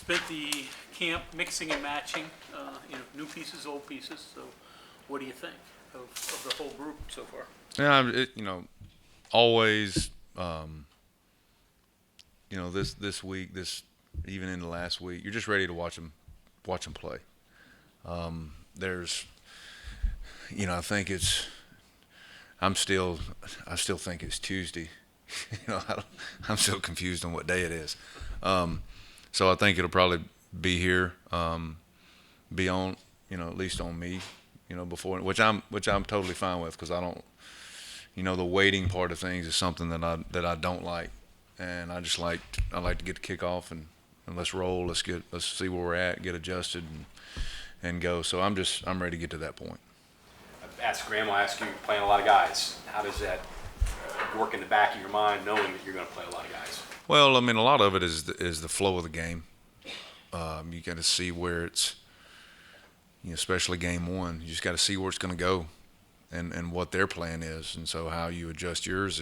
spent the camp mixing and matching, new pieces, old pieces. So, what do you think of the whole group so far? Yeah, always, this week, even in the last week, you're just ready to watch them play. There's, I think I still think it's Tuesday. I'm still confused on what day it is. So I think it'll probably be here, be on, at least on me, before, which I'm totally fine with because I don't, the waiting part of things is something that I don't like, and I like to get the kickoff and let's roll, let's see where we're at, get adjusted and go. So I'm ready to get to that point. Graham, I'll ask you, playing a lot of guys, how does that work in the back of your mind knowing that you're going to play a lot of guys? Well, I mean, a lot of it is the flow of the game. You got to see where it's, especially game one. You just got to see where it's going to go, and what their plan is, and so how you adjust yours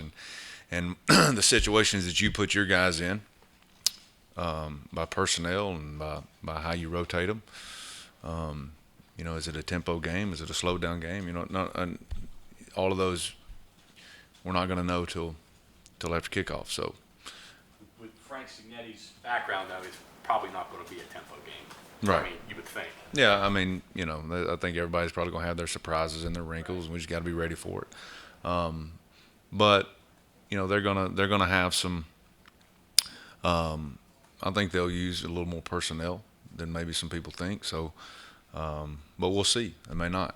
and the situations that you put your guys in, by personnel and by how you rotate them. Is it a tempo game? Is it a slow down game? All of those we're not going to know till after kickoff. So, with Frank Signetti's background, though, it's probably not going to be a tempo game. Right. I mean, you would think. Yeah, I mean, I think everybody's probably going to have their surprises and their wrinkles, and we just got to be ready for it. But they're gonna have some. I think they'll use a little more personnel than maybe some people think. So, but we'll see. They may not.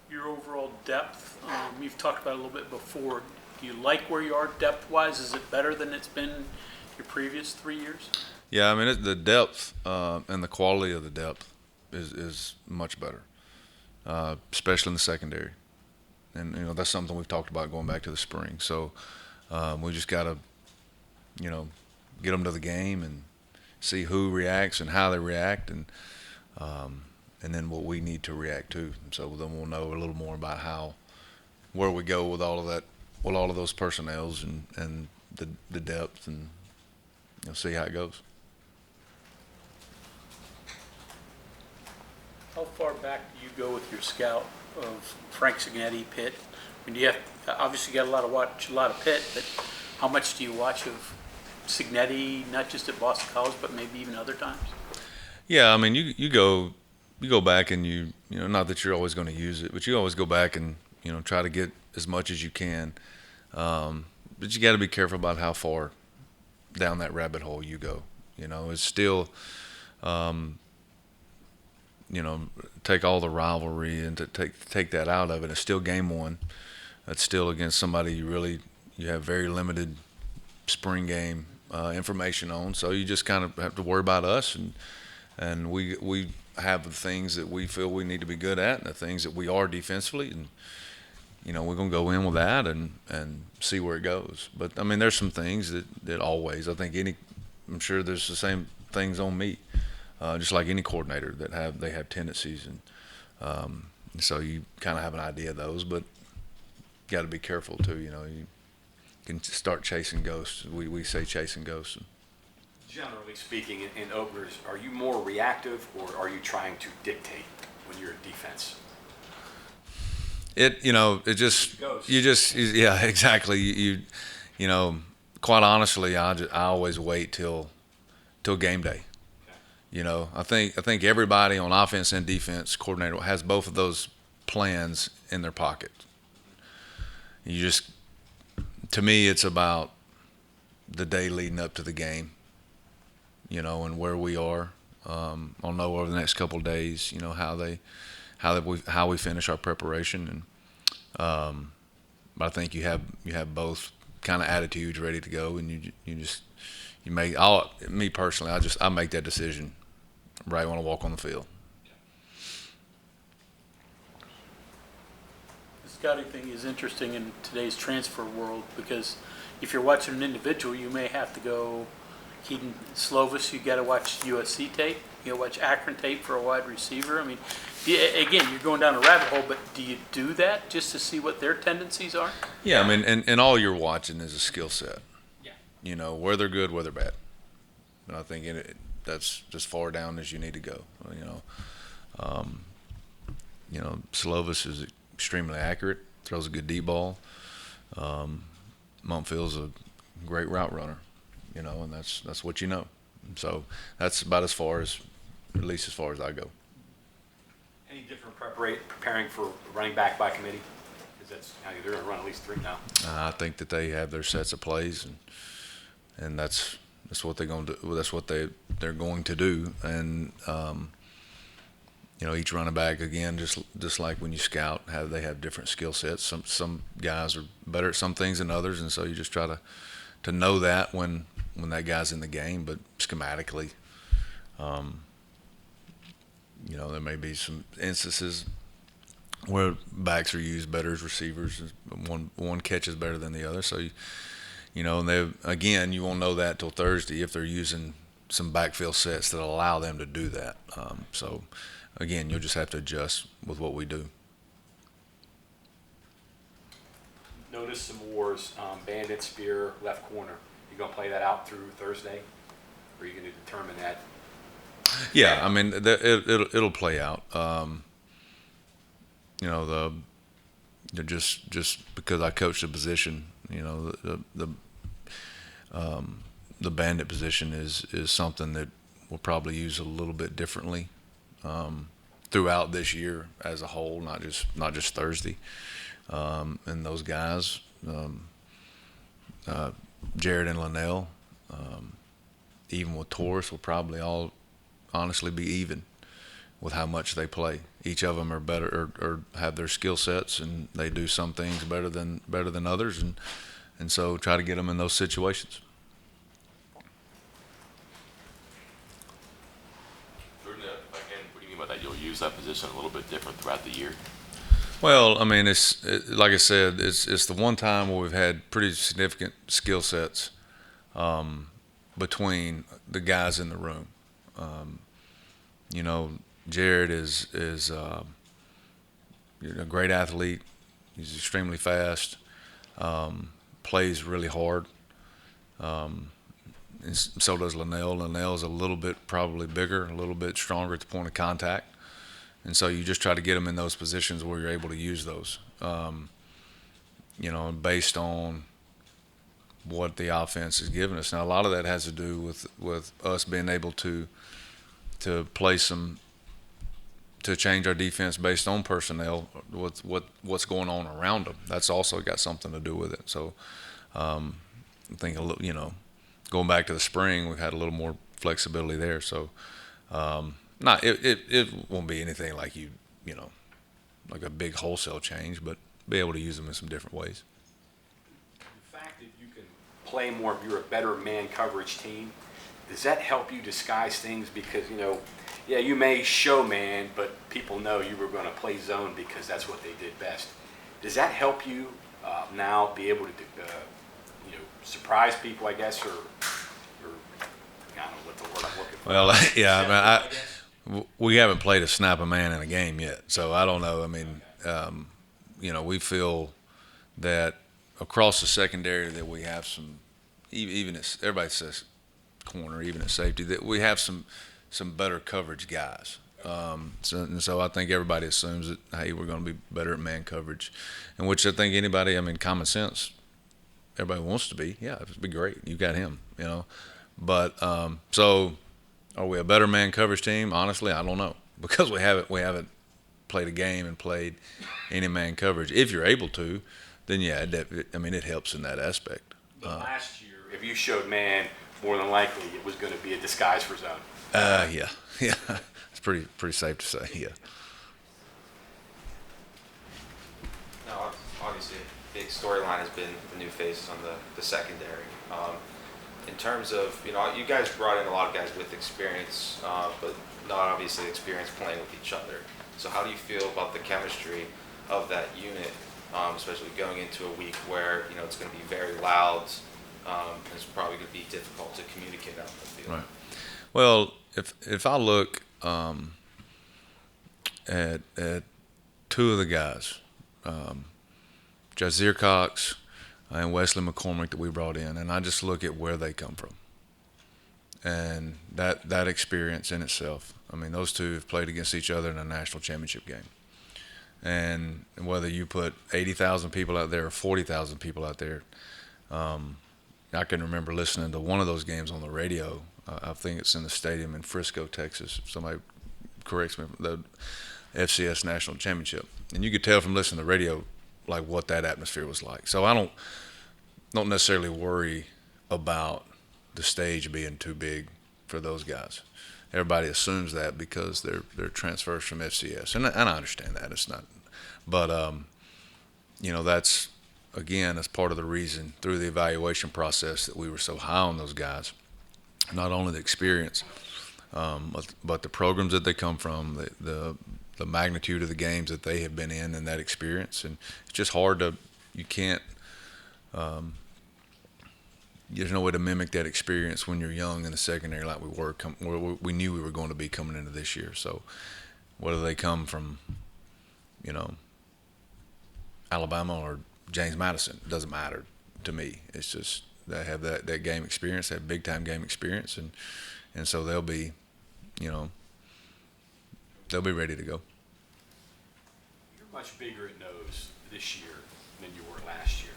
Your overall depth, you've talked about it a little bit before. Do you like where you are depth-wise? Is it better than it's been your previous 3 years? Yeah, I mean, the depth and the quality of the depth is much better, especially in the secondary. And, that's something we've talked about going back to the spring. So we just got to, get them to the game and see who reacts and how they react and then what we need to react to. So then we'll know a little more about where we go with all of that, with all of those personnels and the depth, and see how it goes. How far back do you go with your scout of Frank Signetti, Pitt? I mean, do you have, obviously you got watch a lot of Pitt, but how much do you watch of Signetti, not just at Boston College, but maybe even other times? Yeah, I mean, you go back and not that you're always going to use it, but you always go back and try to get as much as you can. But you got to be careful about how far down that rabbit hole you go. It's still, take all the rivalry and to take that out of it. It's still game one. It's still against somebody you have very limited spring game information on. So you just kind of have to worry about us, and we have the things that we feel we need to be good at and the things that we are defensively, and we're going to go in with that and see where it goes. But I mean, there's some things that always, I think I'm sure there's the same things on me, just like any coordinator they have tendencies, and so you kind of have an idea of those, but got to be careful too. You can start chasing ghosts. We say chasing ghosts. Generally speaking, in openers, are you more reactive or are you trying to dictate when you're in defense? Yeah, exactly. Quite honestly, I always wait till game day. Okay. I think everybody on offense and defense coordinator has both of those plans in their pocket. To me, it's about the day leading up to the game, and where we are. I'll know over the next couple of days, how we finish our preparation, and but I think you have both kind of attitudes ready to go, and me personally, I make that decision right when I walk on the field. The scouting thing is interesting in today's transfer world because if you're watching an individual, you may have to go Keaton Slovis, you got to watch USC tape. You got to watch Akron tape for a wide receiver. I mean, again, you're going down a rabbit hole, but do you do that just to see what their tendencies are? Yeah, I mean, and all you're watching is a skill set. Yeah. Where they're good, where they're bad. and I think that's as far down as you need to go. Slovis is extremely accurate, throws a good deep ball. Mumpfield's a great route runner, and that's what you know. So that's about at least as far as I go. Any different preparing for running back by committee? Because they're going to run at least 3 now. I think that they have their sets of plays, and that's what they're going to do. That's what they're going to do. And each running back, again, just like when you scout, they have different skill sets. Some guys are better at some things than others, and so you just try to know that when that guy's in the game. But schematically, there may be some instances where backs are used better as receivers. One catches better than the other. So, and you won't know that till Thursday if they're using some backfield sets that allow them to do that. So, again, you'll just have to adjust with what we do. Notice some wars. Bandit, Spear, left corner. You going to play that out through Thursday? Or are you going to determine that? Yeah, I mean, it'll play out. Just because I coach the position, the Bandit position is something that we'll probably use a little bit differently throughout this year as a whole, not just Thursday. And those guys, Jared and Linnell, even with Taurus, will probably all honestly be even with how much they play. Each of them are better or have their skill sets, and they do some things better than others, and so try to get them in those situations. Jordan, what do you mean by that? You'll use that position a little bit different throughout the year? Well, I mean, like I said, it's the one time where we've had pretty significant skill sets between the guys in the room. Jared is a great athlete. He's extremely fast. Plays really hard. And so does Linnell. Linnell's a little bit probably bigger, a little bit stronger at the point of contact. And so you just try to get them in those positions where you're able to use those, based on what the offense is giving us. Now, a lot of that has to do with us being able to play to change our defense based on personnel with what's going on around them. That's also got something to do with it. So I think going back to the spring, we've had a little more flexibility there. So it won't be anything like like a big wholesale change, but be able to use them in some different ways. The fact that you can play more if you're a better man coverage team, does that help you disguise things? Because, you may show man, but people know you were going to play zone because that's what they did best. Does that help you now be able to, surprise people, I guess, or I don't know what the word I'm looking for. Well, yeah, we haven't played a snap a man in a game yet, so I don't know. I mean, we feel that across the secondary that we have some, even as everybody says corner, even at safety, that we have some better coverage guys. So I think everybody assumes that, hey, we're going to be better at man coverage, and which I think common sense, everybody wants to be. Yeah, it'd be great. You got him, But so are we a better man coverage team? Honestly, I don't know, because we haven't played a game and played any man coverage. If you're able to, then yeah, it helps in that aspect. But last year, if you showed man, more than likely it was going to be a disguise for zone. Yeah, it's pretty safe to say. Yeah. No, obviously, a big storyline has been the new faces on the secondary. In terms of, you guys brought in a lot of guys with experience, but not obviously experience playing with each other. So how do you feel about the chemistry of that unit, especially going into a week where, it's going to be very loud, and it's probably going to be difficult to communicate out in the field? Right. Well, if I look at two of the guys, Jazeer Cox and Wesley McCormick that we brought in, and I just look at where they come from. And that experience in itself, I mean, those two have played against each other in a national championship game. And whether you put 80,000 people out there or 40,000 people out there, I can remember listening to one of those games on the radio. I think it's in the stadium in Frisco, Texas. If somebody corrects me, the FCS National Championship. And you could tell from listening to the radio like what that atmosphere was like. So I don't necessarily worry about the stage being too big for those guys. Everybody assumes that because they're transfers from FCS, and I understand that. It's not, but that's part of the reason through the evaluation process that we were so high on those guys. Not only the experience, but the programs that they come from, the magnitude of the games that they have been in, and that experience. And it's just hard to, you can't. There's no way to mimic that experience when you're young in the secondary like we were. We knew we were going to be coming into this year. So whether they come from, Alabama or James Madison, it doesn't matter to me. It's just they have that game experience, that big time game experience, and so they'll be ready to go. You're much bigger at nose this year than you were last year.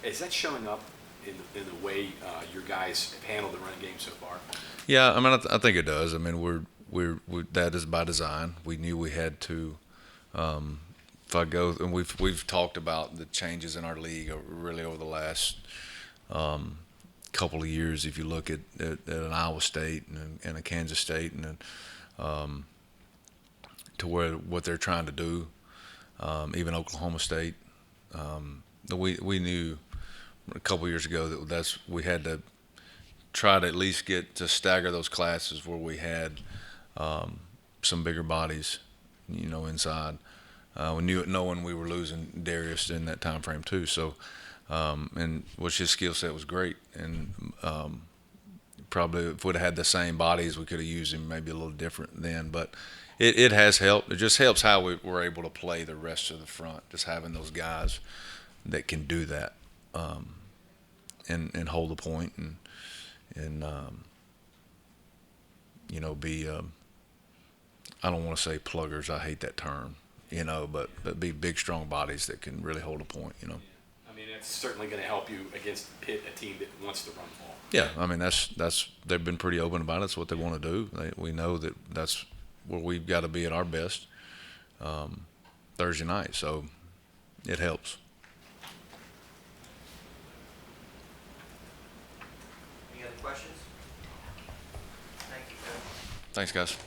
Is that showing up in the way your guys have handled the run game so far? Yeah, I mean, I think it does. I mean, we're that is by design. We knew we had to. If I go, and we've talked about the changes in our league really over the last couple of years. If you look at an Iowa State and a Kansas State, and to where what they're trying to do, even Oklahoma State, we knew a couple of years ago that we had to try to at least get to stagger those classes where we had some bigger bodies, inside. We knew it knowing we were losing Darius in that time frame too. So, and which his skill set was great, and probably if we'd have had the same bodies, we could have used him maybe a little different then. But it has helped. It just helps how we're able to play the rest of the front. Just having those guys that can do that. And hold the point and be I don't want to say pluggers. I hate that term, but be big, strong bodies that can really hold a point. I mean, it's certainly going to help you against Pitt, a team that wants to run the ball. Yeah, I mean that's they've been pretty open about it. It's what they want to do. We know that's where we've got to be at our best Thursday night. So it helps. Any other questions? Thank you, Coach. Thanks, guys.